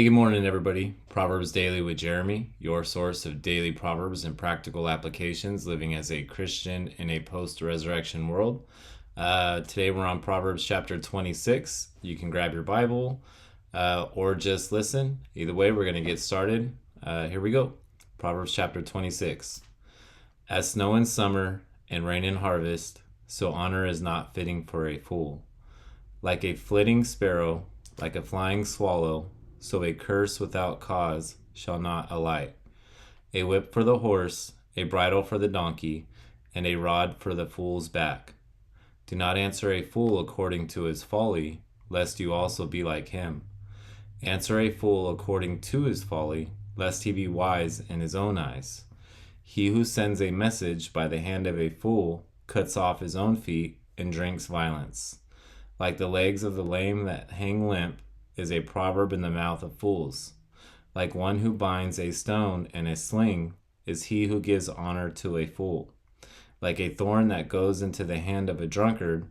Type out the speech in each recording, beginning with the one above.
Hey, good morning, everybody. Proverbs Daily with Jeremy, your source of daily proverbs and practical applications living as a Christian in a post-resurrection world. Today we're on Proverbs chapter 26. You can grab your Bible or just listen. Either way, we're going to get started. Here we go. Proverbs chapter 26. As snow in summer and rain in harvest, so honor is not fitting for a fool. Like a flitting sparrow, like a flying swallow, so a curse without cause shall not alight. A whip for the horse, a bridle for the donkey, and a rod for the fool's back. Do not answer a fool according to his folly, lest you also be like him. Answer a fool according to his folly, lest he be wise in his own eyes. He who sends a message by the hand of a fool cuts off his own feet and drinks violence. Like the legs of the lame that hang limp is a proverb in the mouth of fools. Like one who binds a stone in a sling is he who gives honor to a fool. Like a thorn that goes into the hand of a drunkard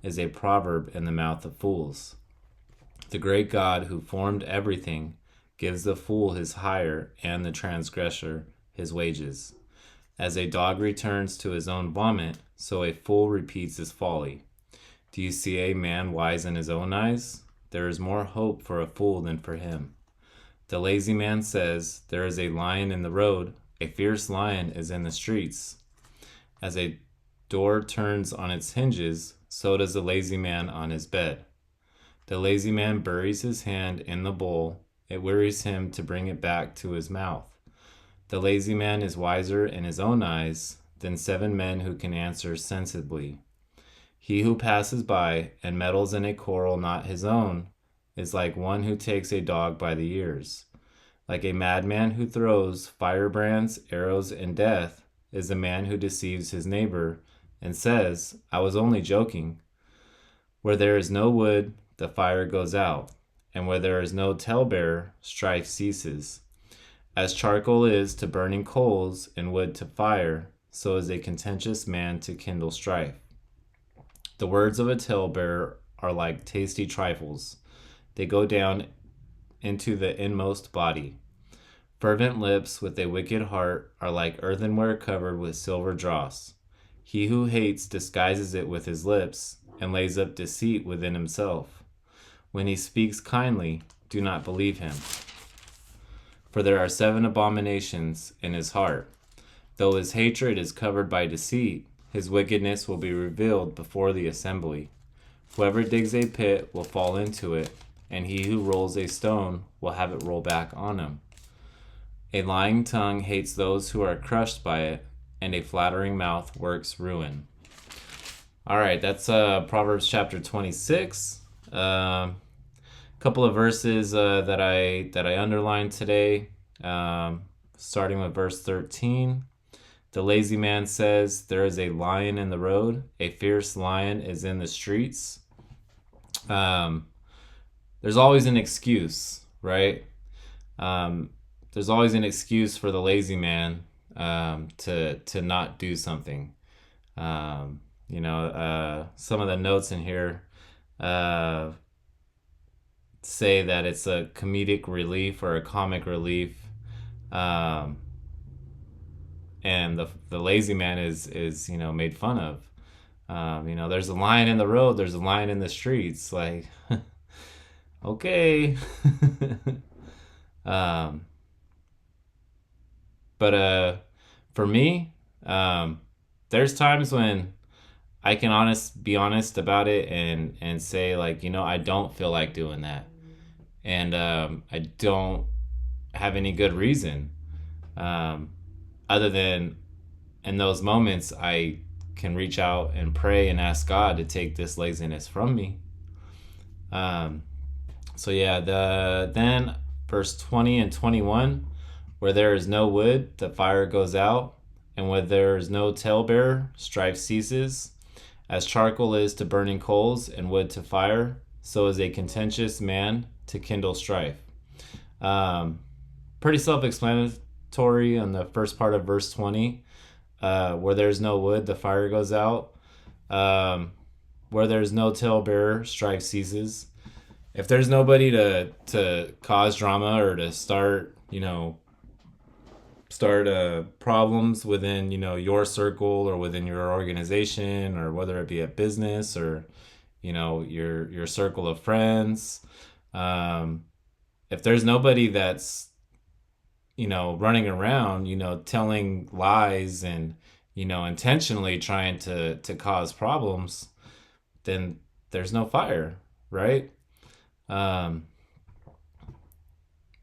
is a proverb in the mouth of fools. The great God who formed everything gives the fool his hire and the transgressor his wages. As a dog returns to his own vomit, so a fool repeats his folly. Do you see a man wise in his own eyes? There is more hope for a fool than for him. The lazy man says, there is a lion in the road, a fierce lion is in the streets. As a door turns on its hinges, so does the lazy man on his bed. The lazy man buries his hand in the bowl, it wearies him to bring it back to his mouth. The lazy man is wiser in his own eyes than 7 men who can answer sensibly. He who passes by and meddles in a quarrel not his own is like one who takes a dog by the ears. Like a madman who throws firebrands, arrows, and death is the man who deceives his neighbor and says, I was only joking. Where there is no wood, the fire goes out, and where there is no talebearer, strife ceases. As charcoal is to burning coals and wood to fire, so is a contentious man to kindle strife. The words of a talebearer are like tasty trifles. They go down into the inmost body. Fervent lips with a wicked heart are like earthenware covered with silver dross. He who hates disguises it with his lips and lays up deceit within himself. When he speaks kindly, do not believe him. For there are 7 abominations in his heart. Though his hatred is covered by deceit, his wickedness will be revealed before the assembly. Whoever digs a pit will fall into it, and he who rolls a stone will have it roll back on him. A lying tongue hates those who are crushed by it, and a flattering mouth works ruin. All right, that's Proverbs chapter 26. Couple of verses that I underlined today, starting with verse 13. The lazy man says, there is a lion in the road, a fierce lion is in the streets. There's always an excuse, right? There's always an excuse for the lazy man to not do something. Some of the notes in here say that it's a comedic relief or a comic relief. And the lazy man is made fun of. There's a lion in the road, there's a lion in the streets. Like, okay. But for me, there's times when I can be honest about it and say, like, I don't feel like doing that. And I don't have any good reason. Other than in those moments, I can reach out and pray and ask God to take this laziness from me. Then verse 20 and 21, where there is no wood, the fire goes out, and where there is no talebearer, strife ceases. As charcoal is to burning coals and wood to fire, so is a contentious man to kindle strife. Pretty self-explanatory on the first part of verse 20, where there's no wood, the fire goes out. Where there's no talebearer, strife ceases. if there's nobody to cause drama or to start, problems within, your circle or within your organization, or whether it be a business or, your circle of friends. If there's nobody that's, running around, telling lies and, intentionally trying to cause problems, then there's no fire, right? Um,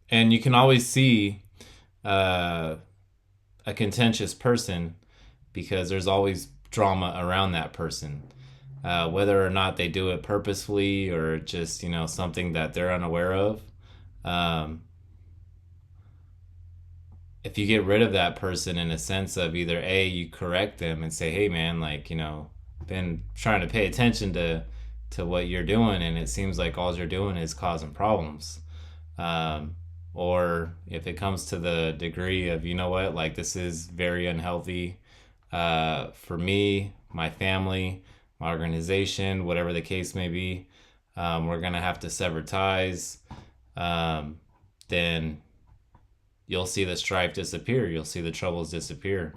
and you can always see uh, a contentious person because there's always drama around that person. Whether or not they do it purposefully or just, something that they're unaware of. Um, if you get rid of that person in a sense of either you correct them and say, hey man, like, been trying to pay attention to what you're doing, and it seems like all you're doing is causing problems. Um, or if it comes to the degree of, like, this is very unhealthy for me, my family, my organization, whatever the case may be, we're going to have to sever ties. Then you'll see the strife disappear. You'll see the troubles disappear.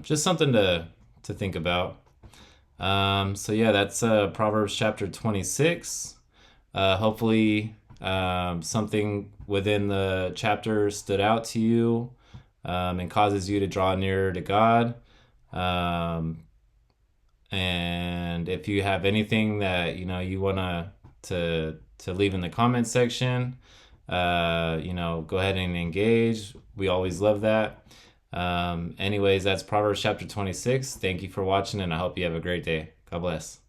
Just something to think about. So yeah, that's Proverbs chapter 26. Hopefully something within the chapter stood out to you and causes you to draw nearer to God. And if you have anything that you want to leave in the comment section, go ahead and engage. We always love that. Anyways, that's Proverbs chapter 26. Thank you for watching, and I hope you have a great day. God bless.